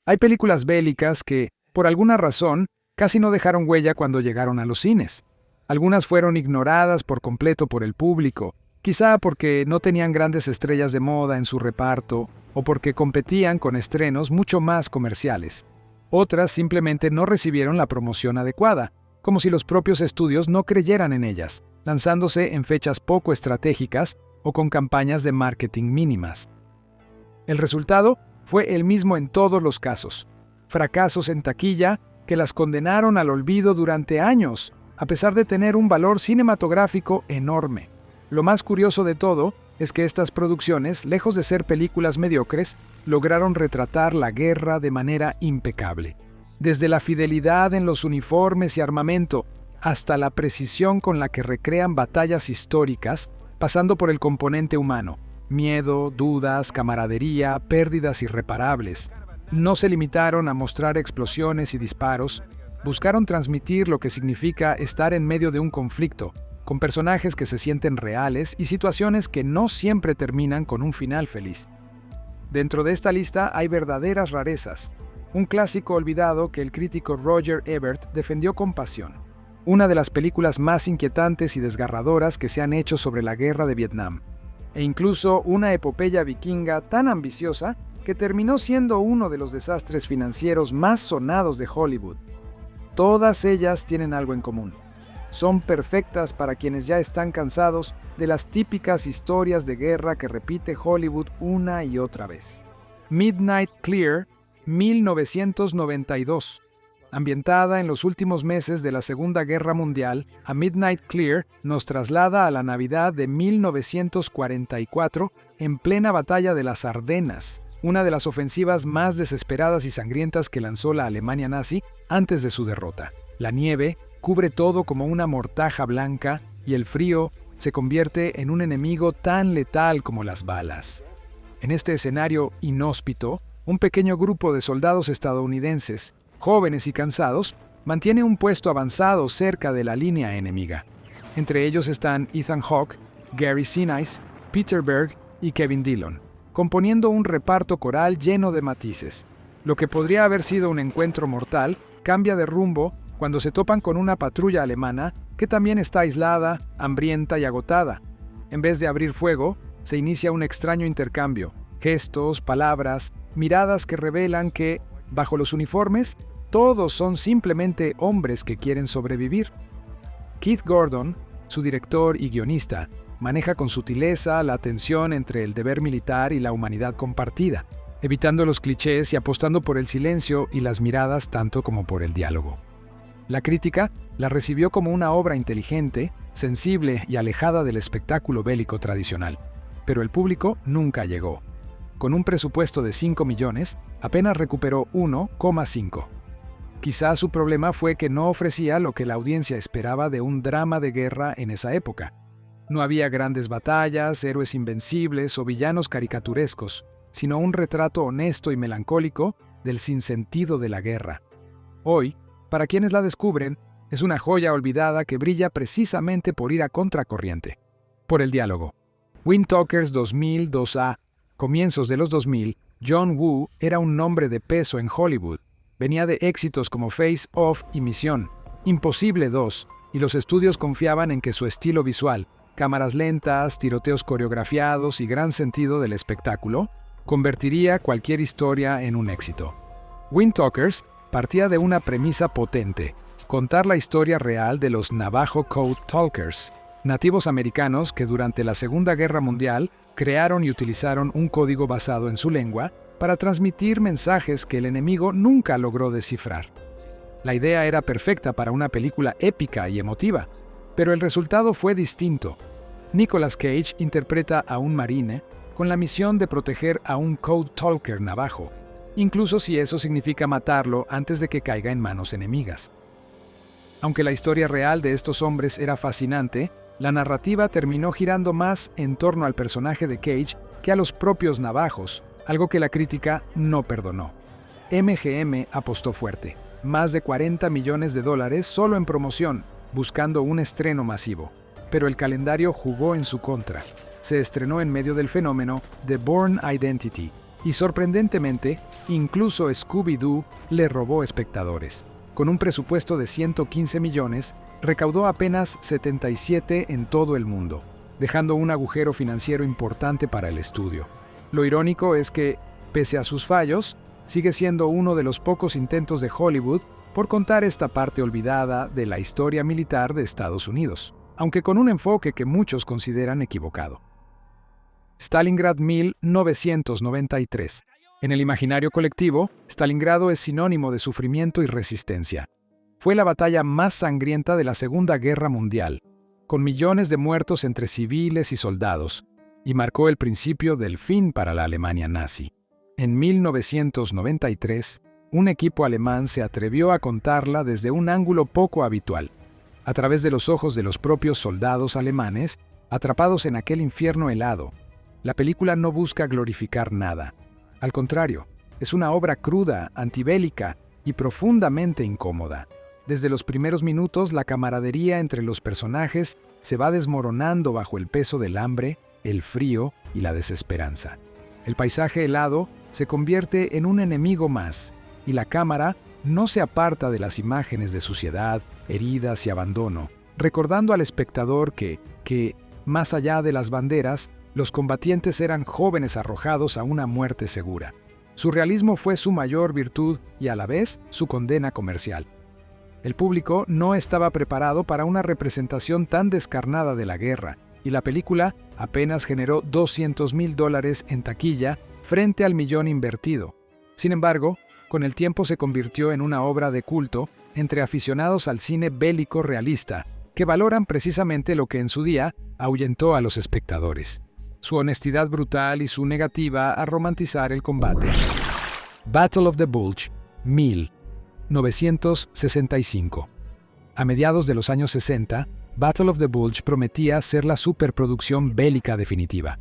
Hay películas bélicas que, por alguna razón, casi no dejaron huella cuando llegaron a los cines. Algunas fueron ignoradas por completo por el público, quizá porque no tenían grandes estrellas de moda en su reparto o porque competían con estrenos mucho más comerciales. Otras simplemente no recibieron la promoción adecuada, como si los propios estudios no creyeran en ellas, lanzándose en fechas poco estratégicas o con campañas de marketing mínimas. El resultado fue el mismo en todos los casos: fracasos en taquilla que las condenaron al olvido durante años, a pesar de tener un valor cinematográfico enorme. Lo más curioso de todo es que estas producciones, lejos de ser películas mediocres, lograron retratar la guerra de manera impecable. Desde la fidelidad en los uniformes y armamento, hasta la precisión con la que recrean batallas históricas, pasando por el componente humano: miedo, dudas, camaradería, pérdidas irreparables. No se limitaron a mostrar explosiones y disparos, buscaron transmitir lo que significa estar en medio de un conflicto, con personajes que se sienten reales y situaciones que no siempre terminan con un final feliz. Dentro de esta lista hay verdaderas rarezas. Un clásico olvidado que el crítico Roger Ebert defendió con pasión. Una de las películas más inquietantes y desgarradoras que se han hecho sobre la guerra de Vietnam. E incluso una epopeya vikinga tan ambiciosa que terminó siendo uno de los desastres financieros más sonados de Hollywood. Todas ellas tienen algo en común. Son perfectas para quienes ya están cansados de las típicas historias de guerra que repite Hollywood una y otra vez. Midnight Clear, 1992. Ambientada en los últimos meses de la Segunda Guerra Mundial, A Midnight Clear nos traslada a la Navidad de 1944 en plena batalla de las Ardenas, una de las ofensivas más desesperadas y sangrientas que lanzó la Alemania nazi antes de su derrota. La nieve cubre todo como una mortaja blanca y el frío se convierte en un enemigo tan letal como las balas. En este escenario inhóspito, un pequeño grupo de soldados estadounidenses, jóvenes y cansados, mantiene un puesto avanzado cerca de la línea enemiga. Entre ellos están Ethan Hawke, Gary Sinise, Peter Berg y Kevin Dillon, componiendo un reparto coral lleno de matices. Lo que podría haber sido un encuentro mortal cambia de rumbo cuando se topan con una patrulla alemana que también está aislada, hambrienta y agotada. En vez de abrir fuego, se inicia un extraño intercambio: gestos, palabras, miradas que revelan que, bajo los uniformes, todos son simplemente hombres que quieren sobrevivir. Keith Gordon, su director y guionista, maneja con sutileza la tensión entre el deber militar y la humanidad compartida, evitando los clichés y apostando por el silencio y las miradas tanto como por el diálogo. La crítica la recibió como una obra inteligente, sensible y alejada del espectáculo bélico tradicional, pero el público nunca llegó. Con un presupuesto de 5 millones, apenas recuperó 1,5. Quizás su problema fue que no ofrecía lo que la audiencia esperaba de un drama de guerra en esa época. No había grandes batallas, héroes invencibles o villanos caricaturescos, sino un retrato honesto y melancólico del sinsentido de la guerra. Hoy, para quienes la descubren, es una joya olvidada que brilla precisamente por ir a contracorriente. Por el diálogo. Wind Talkers 2002A. Comienzos de los 2000, John Woo era un nombre de peso en Hollywood. Venía de éxitos como Face Off y Misión, Imposible 2, y los estudios confiaban en que su estilo visual, cámaras lentas, tiroteos coreografiados y gran sentido del espectáculo, convertiría cualquier historia en un éxito. Wind Talkers partía de una premisa potente: contar la historia real de los Navajo Code Talkers, nativos americanos que durante la Segunda Guerra Mundial crearon y utilizaron un código basado en su lengua para transmitir mensajes que el enemigo nunca logró descifrar. La idea era perfecta para una película épica y emotiva, pero el resultado fue distinto. Nicolas Cage interpreta a un marine con la misión de proteger a un Code Talker navajo, incluso si eso significa matarlo antes de que caiga en manos enemigas. Aunque la historia real de estos hombres era fascinante, la narrativa terminó girando más en torno al personaje de Cage que a los propios navajos, algo que la crítica no perdonó. MGM apostó fuerte, más de $40 millones solo en promoción, buscando un estreno masivo. Pero el calendario jugó en su contra. Se estrenó en medio del fenómeno The Bourne Identity, Y sorprendentemente, incluso Scooby-Doo le robó espectadores. Con un presupuesto de 115 millones, recaudó apenas 77 en todo el mundo, dejando un agujero financiero importante para el estudio. Lo irónico es que, pese a sus fallos, sigue siendo uno de los pocos intentos de Hollywood por contar esta parte olvidada de la historia militar de Estados Unidos, aunque con un enfoque que muchos consideran equivocado. Stalingrad 1993. En el imaginario colectivo, Stalingrado es sinónimo de sufrimiento y resistencia. Fue la batalla más sangrienta de la Segunda Guerra Mundial, con millones de muertos entre civiles y soldados, y marcó el principio del fin para la Alemania nazi. En 1993, un equipo alemán se atrevió a contarla desde un ángulo poco habitual, a través de los ojos de los propios soldados alemanes, atrapados en aquel infierno helado. La película no busca glorificar nada. Al contrario, es una obra cruda, antibélica y profundamente incómoda. Desde los primeros minutos, la camaradería entre los personajes se va desmoronando bajo el peso del hambre, el frío y la desesperanza. El paisaje helado se convierte en un enemigo más, y la cámara no se aparta de las imágenes de suciedad, heridas y abandono, recordando al espectador que, más allá de las banderas, los combatientes eran jóvenes arrojados a una muerte segura. Su realismo fue su mayor virtud y a la vez su condena comercial. El público no estaba preparado para una representación tan descarnada de la guerra, y la película apenas generó $200,000 en taquilla frente al millón invertido. Sin embargo, con el tiempo se convirtió en una obra de culto entre aficionados al cine bélico realista, que valoran precisamente lo que en su día ahuyentó a los espectadores: su honestidad brutal y su negativa a romantizar el combate. Battle of the Bulge, 1965. A mediados de los años 60, Battle of the Bulge prometía ser la superproducción bélica definitiva.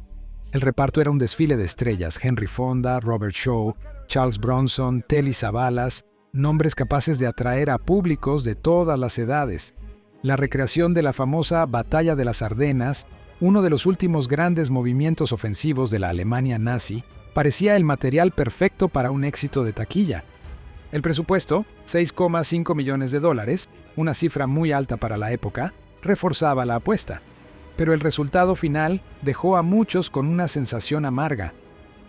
El reparto era un desfile de estrellas: Henry Fonda, Robert Shaw, Charles Bronson, Telly Savalas, nombres capaces de atraer a públicos de todas las edades. La recreación de la famosa Batalla de las Ardenas, uno de los últimos grandes movimientos ofensivos de la Alemania nazi, parecía el material perfecto para un éxito de taquilla. El presupuesto, $6,5 millones, una cifra muy alta para la época, reforzaba la apuesta. Pero el resultado final dejó a muchos con una sensación amarga.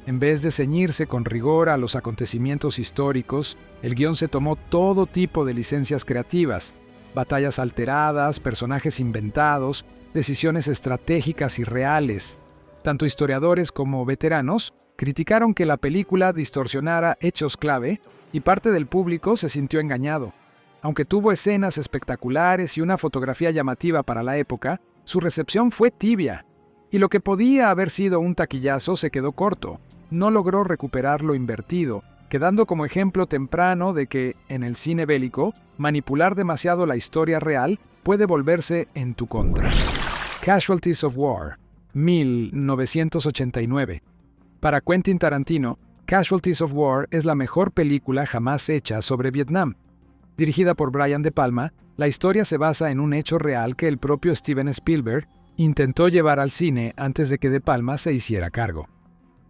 En vez de ceñirse con rigor a los acontecimientos históricos, el guión se tomó todo tipo de licencias creativas: batallas alteradas, personajes inventados, decisiones estratégicas y reales. Tanto historiadores como veteranos criticaron que la película distorsionara hechos clave, y parte del público se sintió engañado. Aunque tuvo escenas espectaculares y una fotografía llamativa para la época, su recepción fue tibia, y lo que podía haber sido un taquillazo se quedó corto. No logró recuperar lo invertido, quedando como ejemplo temprano de que, en el cine bélico, manipular demasiado la historia real puede volverse en tu contra. Casualties of War, 1989. Para Quentin Tarantino, Casualties of War es la mejor película jamás hecha sobre Vietnam. Dirigida por Brian De Palma, la historia se basa en un hecho real que el propio Steven Spielberg intentó llevar al cine antes de que De Palma se hiciera cargo.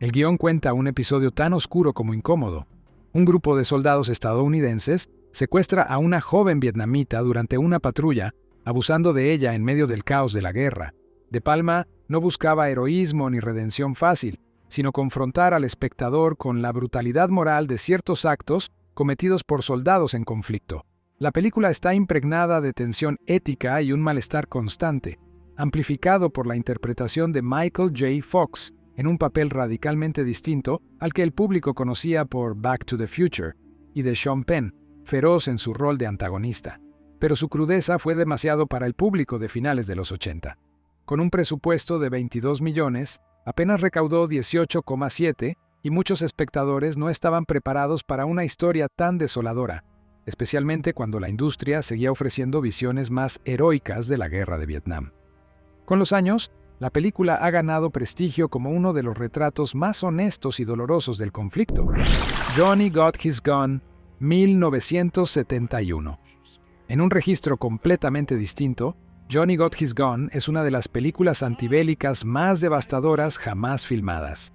El guión cuenta un episodio tan oscuro como incómodo. Un grupo de soldados estadounidenses secuestra a una joven vietnamita durante una patrulla, abusando de ella en medio del caos de la guerra. De Palma no buscaba heroísmo ni redención fácil, sino confrontar al espectador con la brutalidad moral de ciertos actos cometidos por soldados en conflicto. La película está impregnada de tensión ética y un malestar constante, amplificado por la interpretación de Michael J. Fox, en un papel radicalmente distinto al que el público conocía por Back to the Future, y de Sean Penn, feroz en su rol de antagonista. Pero su crudeza fue demasiado para el público de finales de los 80. Con un presupuesto de 22 millones, apenas recaudó 18,7, y muchos espectadores no estaban preparados para una historia tan desoladora, especialmente cuando la industria seguía ofreciendo visiones más heroicas de la guerra de Vietnam. Con los años, la película ha ganado prestigio como uno de los retratos más honestos y dolorosos del conflicto. Johnny Got His Gun, 1971. En un registro completamente distinto, Johnny Got His Gun es una de las películas antibélicas más devastadoras jamás filmadas.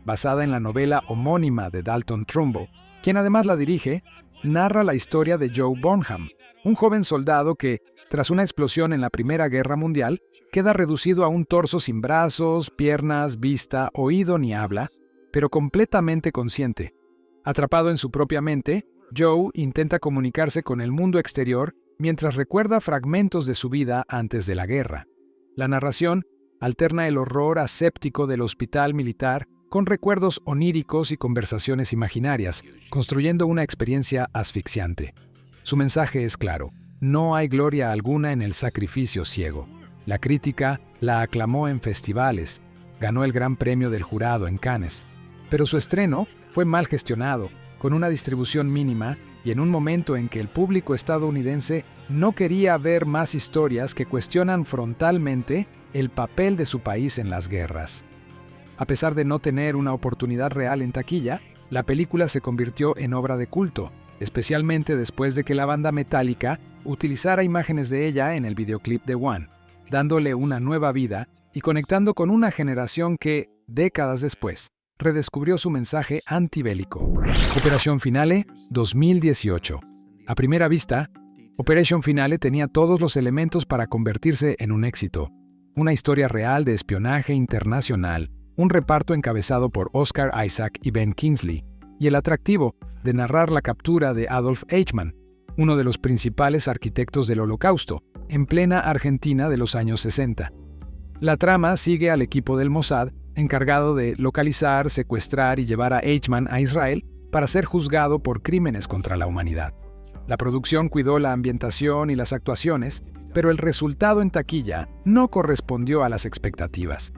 basada en la novela homónima de Dalton Trumbo, quien además la dirige, narra la historia de Joe Bonham, un joven soldado que, tras una explosión en la Primera Guerra Mundial, queda reducido a un torso sin brazos, piernas, vista, oído ni habla, pero completamente consciente. Atrapado en su propia mente, Joe intenta comunicarse con el mundo exterior mientras recuerda fragmentos de su vida antes de la guerra. La narración alterna el horror aséptico del hospital militar con recuerdos oníricos y conversaciones imaginarias, construyendo una experiencia asfixiante. Su mensaje es claro: no hay gloria alguna en el sacrificio ciego. La crítica la aclamó en festivales, ganó el Gran Premio del Jurado en Cannes, pero su estreno fue mal gestionado, con una distribución mínima y en un momento en que el público estadounidense no quería ver más historias que cuestionan frontalmente el papel de su país en las guerras. A pesar de no tener una oportunidad real en taquilla, la película se convirtió en obra de culto, especialmente después de que la banda Metallica utilizara imágenes de ella en el videoclip de One, dándole una nueva vida y conectando con una generación que, décadas después, redescubrió su mensaje antibélico. Operación Finale, 2018. A primera vista, Operation Finale tenía todos los elementos para convertirse en un éxito. Una historia real de espionaje internacional, un reparto encabezado por Oscar Isaac y Ben Kingsley, y el atractivo de narrar la captura de Adolf Eichmann, uno de los principales arquitectos del Holocausto, en plena Argentina de los años 60. La trama sigue al equipo del Mossad, encargado de localizar, secuestrar y llevar a Eichmann a Israel para ser juzgado por crímenes contra la humanidad. La producción cuidó la ambientación y las actuaciones, pero el resultado en taquilla no correspondió a las expectativas.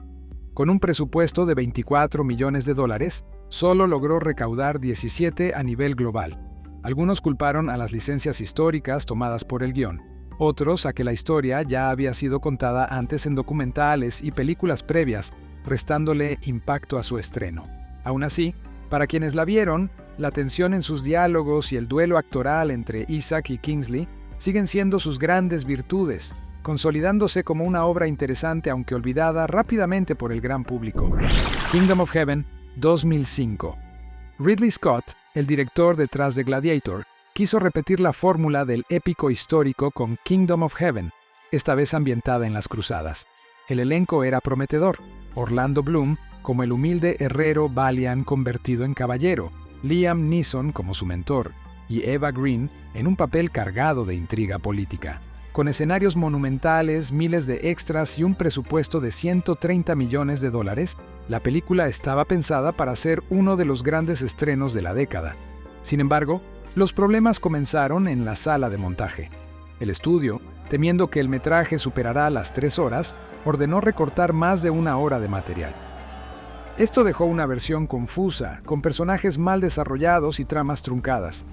Con un presupuesto de $24 millones, solo logró recaudar 17 a nivel global. Algunos culparon a las licencias históricas tomadas por el guión, otros a que la historia ya había sido contada antes en documentales y películas previas, restándole impacto a su estreno. Aún así, para quienes la vieron, la tensión en sus diálogos y el duelo actoral entre Isaac y Kingsley siguen siendo sus grandes virtudes, consolidándose como una obra interesante aunque olvidada rápidamente por el gran público. Kingdom of Heaven, 2005. Ridley Scott, el director detrás de Gladiator, quiso repetir la fórmula del épico histórico con Kingdom of Heaven, esta vez ambientada en las Cruzadas. El elenco era prometedor: Orlando Bloom como el humilde herrero Valiant convertido en caballero, Liam Neeson como su mentor, y Eva Green en un papel cargado de intriga política. Con escenarios monumentales, miles de extras y un presupuesto de $130 millones, la película estaba pensada para ser uno de los grandes estrenos de la década. Sin embargo, los problemas comenzaron en la sala de montaje. El estudio, temiendo que el metraje superará las 3 horas, ordenó recortar más de 1 hora de material. Esto dejó una versión confusa, con personajes mal desarrollados y tramas truncadas.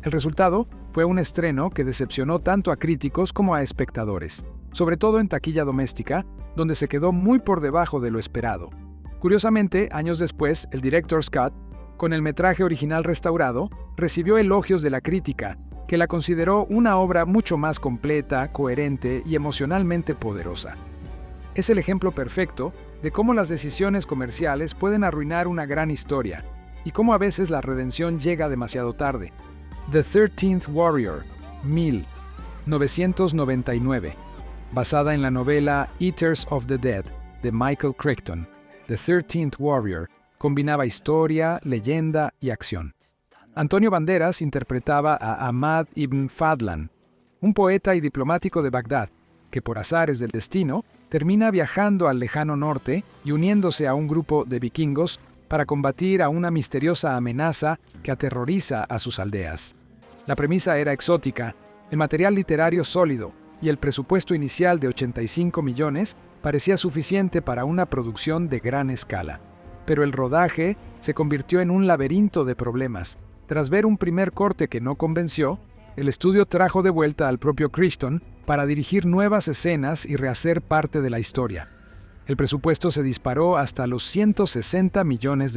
El resultado fue un estreno que decepcionó tanto a críticos como a espectadores, sobre todo en taquilla doméstica, donde se quedó muy por debajo de lo esperado. Curiosamente, años después, el director's cut, con el metraje original restaurado, recibió elogios de la crítica, que la consideró una obra mucho más completa, coherente y emocionalmente poderosa. Es el ejemplo perfecto de cómo las decisiones comerciales pueden arruinar una gran historia, y cómo a veces la redención llega demasiado tarde. The 13th Warrior, 1999, basada en la novela Eaters of the Dead, de Michael Crichton. The 13th Warrior combinaba historia, leyenda y acción. Antonio Banderas interpretaba a Ahmad ibn Fadlan, un poeta y diplomático de Bagdad, que por azares del destino termina viajando al lejano norte y uniéndose a un grupo de vikingos para combatir a una misteriosa amenaza que aterroriza a sus aldeas. La premisa era exótica, el material literario sólido y el presupuesto inicial de 85 millones parecía suficiente para una producción de gran escala. Pero el rodaje se convirtió en un laberinto de problemas. Tras ver un primer corte que no convenció, el estudio trajo de vuelta al propio Crichton para dirigir nuevas escenas y rehacer parte de la historia. El presupuesto se disparó hasta los $160 millones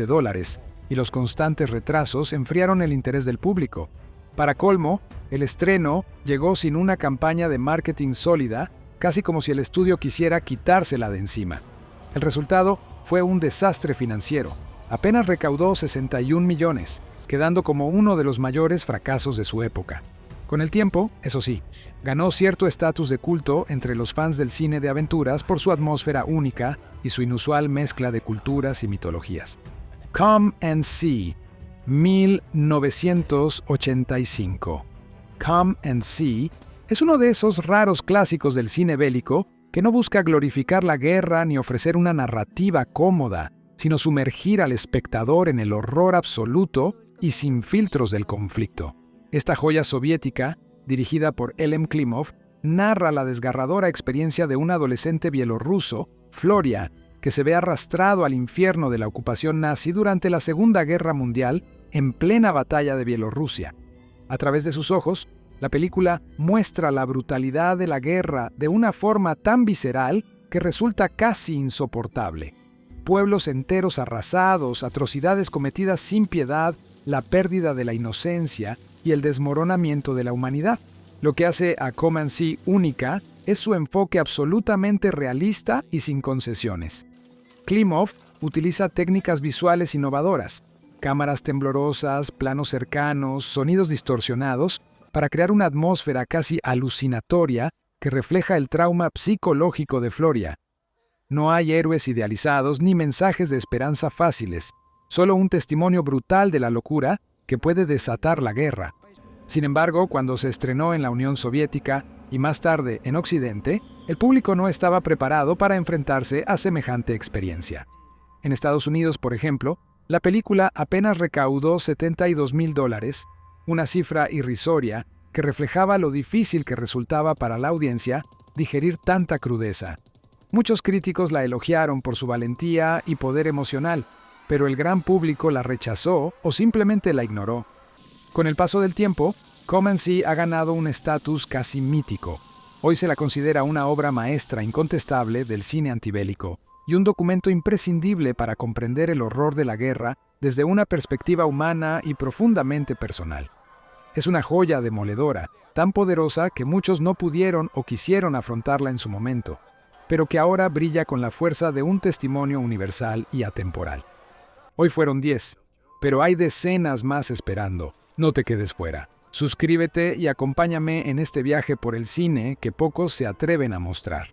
y los constantes retrasos enfriaron el interés del público. Para colmo, el estreno llegó sin una campaña de marketing sólida, casi como si el estudio quisiera quitársela de encima. El resultado fue un desastre financiero. apenas recaudó 61 millones, quedando como uno de los mayores fracasos de su época. Con el tiempo, eso sí, ganó cierto estatus de culto entre los fans del cine de aventuras por su atmósfera única y su inusual mezcla de culturas y mitologías. Come and See, 1985. Come and See es uno de esos raros clásicos del cine bélico que no busca glorificar la guerra ni ofrecer una narrativa cómoda, sino sumergir al espectador en el horror absoluto y sin filtros del conflicto. Esta joya soviética, dirigida por Elem Klimov, narra la desgarradora experiencia de un adolescente bielorruso, Floria, que se ve arrastrado al infierno de la ocupación nazi durante la Segunda Guerra Mundial en plena batalla de Bielorrusia. A través de sus ojos, la película muestra la brutalidad de la guerra de una forma tan visceral que resulta casi insoportable. Pueblos enteros arrasados, atrocidades cometidas sin piedad, la pérdida de la inocencia y el desmoronamiento de la humanidad. Lo que hace a Come and See única es su enfoque absolutamente realista y sin concesiones. Klimov utiliza técnicas visuales innovadoras, cámaras temblorosas, planos cercanos, sonidos distorsionados, para crear una atmósfera casi alucinatoria que refleja el trauma psicológico de Floria. No hay héroes idealizados ni mensajes de esperanza fáciles, solo un testimonio brutal de la locura que puede desatar la guerra. Sin embargo, cuando se estrenó en la Unión Soviética y más tarde en Occidente, el público no estaba preparado para enfrentarse a semejante experiencia. En Estados Unidos, por ejemplo, la película apenas recaudó $72,000, una cifra irrisoria que reflejaba lo difícil que resultaba para la audiencia digerir tanta crudeza. Muchos críticos la elogiaron por su valentía y poder emocional, pero el gran público la rechazó o simplemente la ignoró. Con el paso del tiempo, Come and See ha ganado un estatus casi mítico. Hoy se la considera una obra maestra incontestable del cine antibélico y un documento imprescindible para comprender el horror de la guerra desde una perspectiva humana y profundamente personal. Es una joya demoledora, tan poderosa que muchos no pudieron o quisieron afrontarla en su momento, pero que ahora brilla con la fuerza de un testimonio universal y atemporal. Hoy fueron 10, pero hay decenas más esperando. No te quedes fuera. Suscríbete y acompáñame en este viaje por el cine que pocos se atreven a mostrar.